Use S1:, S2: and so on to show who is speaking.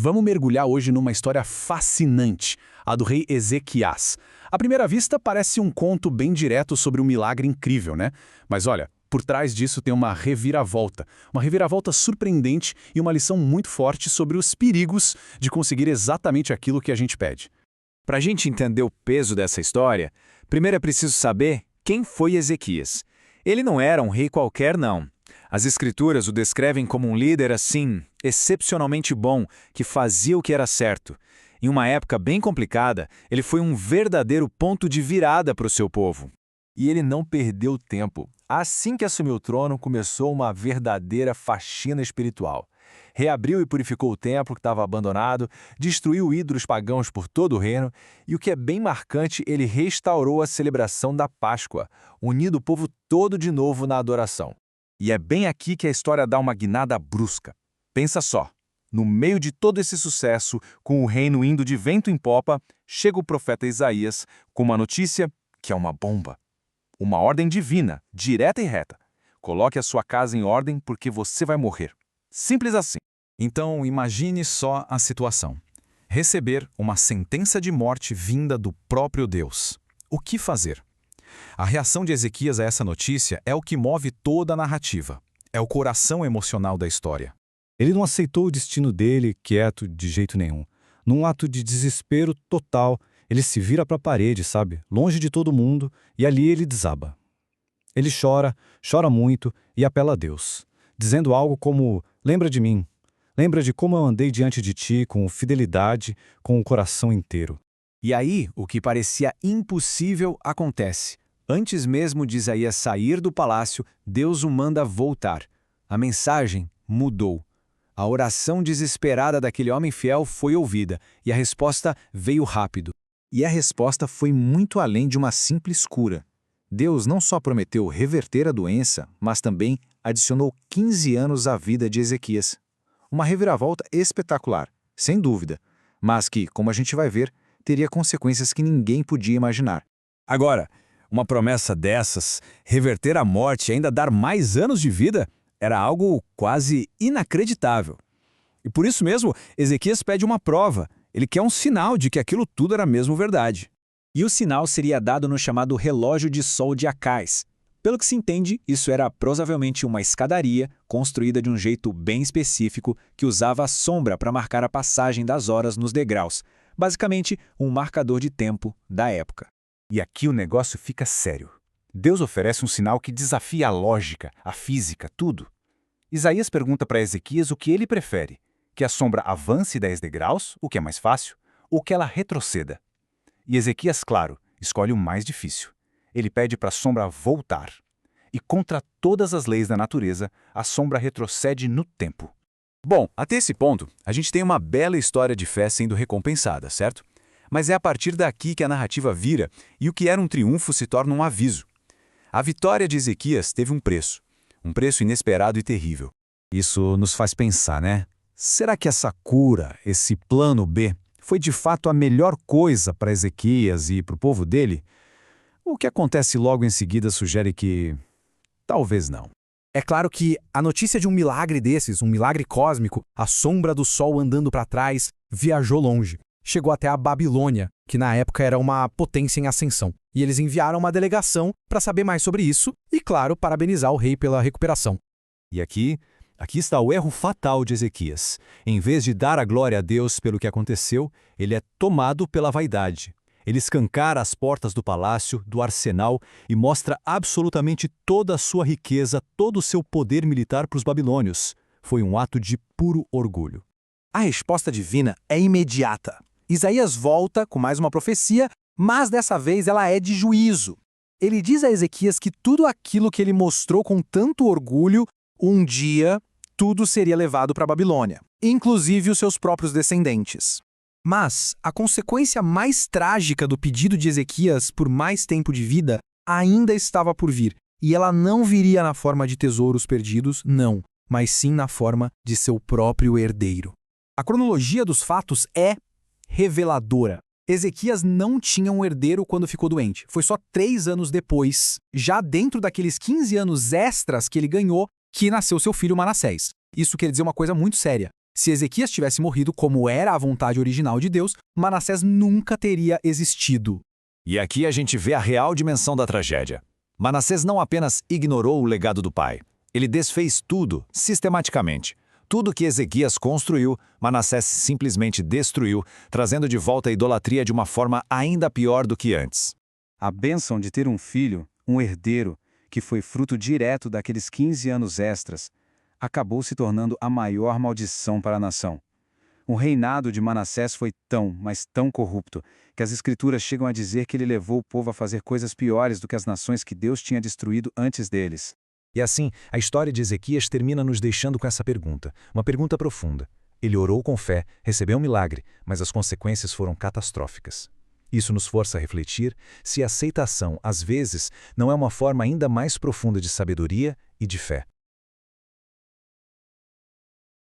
S1: Vamos mergulhar hoje numa história fascinante, a do rei Ezequias. À primeira vista, parece um conto bem direto sobre um milagre incrível, né? Mas olha, por trás disso tem uma reviravolta surpreendente e uma lição muito forte sobre os perigos de conseguir exatamente aquilo que a gente pede.
S2: Para a gente entender o peso dessa história, primeiro é preciso saber quem foi Ezequias. Ele não era um rei qualquer, não. As escrituras o descrevem como um líder, assim, excepcionalmente bom, que fazia o que era certo. Em uma época bem complicada, ele foi um verdadeiro ponto de virada para o seu povo.
S3: E ele não perdeu tempo. Assim que assumiu o trono, começou uma verdadeira faxina espiritual. Reabriu e purificou o templo que estava abandonado, destruiu ídolos pagãos por todo o reino e, o que é bem marcante, ele restaurou a celebração da Páscoa, unindo o povo todo de novo na adoração. E é bem aqui que a história dá uma guinada brusca. Pensa só, no meio de todo esse sucesso, com o reino indo de vento em popa, chega o profeta Isaías com uma notícia que é uma bomba. Uma ordem divina, direta e reta. Coloque a sua casa em ordem porque você vai morrer. Simples assim.
S4: Então, imagine só a situação. Receber uma sentença de morte vinda do próprio Deus. O que fazer? A reação de Ezequias a essa notícia é o que move toda a narrativa. É o coração emocional da história.
S5: Ele não aceitou o destino dele quieto de jeito nenhum. Num ato de desespero total, ele se vira para a parede, sabe? Longe de todo mundo, e ali ele desaba. Ele chora muito e apela a Deus, dizendo algo como: lembra de mim, lembra de como eu andei diante de ti com fidelidade, com o coração inteiro.
S2: E aí, o que parecia impossível acontece. Antes mesmo de Isaías sair do palácio, Deus o manda voltar. A mensagem mudou. A oração desesperada daquele homem fiel foi ouvida, e a resposta veio rápido. E a resposta foi muito além de uma simples cura. Deus não só prometeu reverter a doença, mas também adicionou 15 anos à vida de Ezequias. Uma reviravolta espetacular, sem dúvida, mas que, como a gente vai ver, teria consequências que ninguém podia imaginar.
S4: Agora, uma promessa dessas, reverter a morte e ainda dar mais anos de vida, era algo quase inacreditável. E por isso mesmo, Ezequias pede uma prova. Ele quer um sinal de que aquilo tudo era mesmo verdade.
S2: E o sinal seria dado no chamado relógio de sol de Acais. Pelo que se entende, isso era provavelmente uma escadaria construída de um jeito bem específico que usava a sombra para marcar a passagem das horas nos degraus. Basicamente, um marcador de tempo da época.
S3: E aqui o negócio fica sério. Deus oferece um sinal que desafia a lógica, a física, tudo. Isaías pergunta para Ezequias o que ele prefere: que a sombra avance 10 degraus, o que é mais fácil, ou que ela retroceda. E Ezequias, claro, escolhe o mais difícil. Ele pede para a sombra voltar. E contra todas as leis da natureza, a sombra retrocede no tempo.
S2: Bom, até esse ponto, a gente tem uma bela história de fé sendo recompensada, certo? Mas é a partir daqui que a narrativa vira e o que era um triunfo se torna um aviso. A vitória de Ezequias teve um preço inesperado e terrível.
S4: Isso nos faz pensar, né? Será que essa cura, esse plano B, foi de fato a melhor coisa para Ezequias e para o povo dele? O que acontece logo em seguida sugere que talvez não.
S1: É claro que a notícia de um milagre desses, um milagre cósmico, a sombra do sol andando para trás, viajou longe. Chegou até a Babilônia, que na época era uma potência em ascensão. E eles enviaram uma delegação para saber mais sobre isso e, claro, parabenizar o rei pela recuperação.
S5: E aqui está o erro fatal de Ezequias. Em vez de dar a glória a Deus pelo que aconteceu, ele é tomado pela vaidade. Ele escancara as portas do palácio, do arsenal e mostra absolutamente toda a sua riqueza, todo o seu poder militar para os babilônios. Foi um ato de puro orgulho.
S1: A resposta divina é imediata. Isaías volta com mais uma profecia, mas dessa vez ela é de juízo. Ele diz a Ezequias que tudo aquilo que ele mostrou com tanto orgulho, um dia tudo seria levado para a Babilônia, inclusive os seus próprios descendentes. Mas a consequência mais trágica do pedido de Ezequias por mais tempo de vida ainda estava por vir, e ela não viria na forma de tesouros perdidos, não, mas sim na forma de seu próprio herdeiro. A cronologia dos fatos é reveladora. Ezequias não tinha um herdeiro quando ficou doente. Foi só 3 anos depois, já dentro daqueles 15 anos extras que ele ganhou, que nasceu seu filho Manassés. Isso quer dizer uma coisa muito séria. Se Ezequias tivesse morrido como era a vontade original de Deus, Manassés nunca teria existido.
S2: E aqui a gente vê a real dimensão da tragédia. Manassés não apenas ignorou o legado do pai, ele desfez tudo, sistematicamente. Tudo que Ezequias construiu, Manassés simplesmente destruiu, trazendo de volta a idolatria de uma forma ainda pior do que antes.
S6: A bênção de ter um filho, um herdeiro, que foi fruto direto daqueles 15 anos extras, acabou se tornando a maior maldição para a nação. O reinado de Manassés foi tão, mas tão corrupto, que as Escrituras chegam a dizer que ele levou o povo a fazer coisas piores do que as nações que Deus tinha destruído antes deles.
S4: E assim, a história de Ezequias termina nos deixando com essa pergunta, uma pergunta profunda. Ele orou com fé, recebeu um milagre, mas as consequências foram catastróficas. Isso nos força a refletir se a aceitação, às vezes, não é uma forma ainda mais profunda de sabedoria e de fé.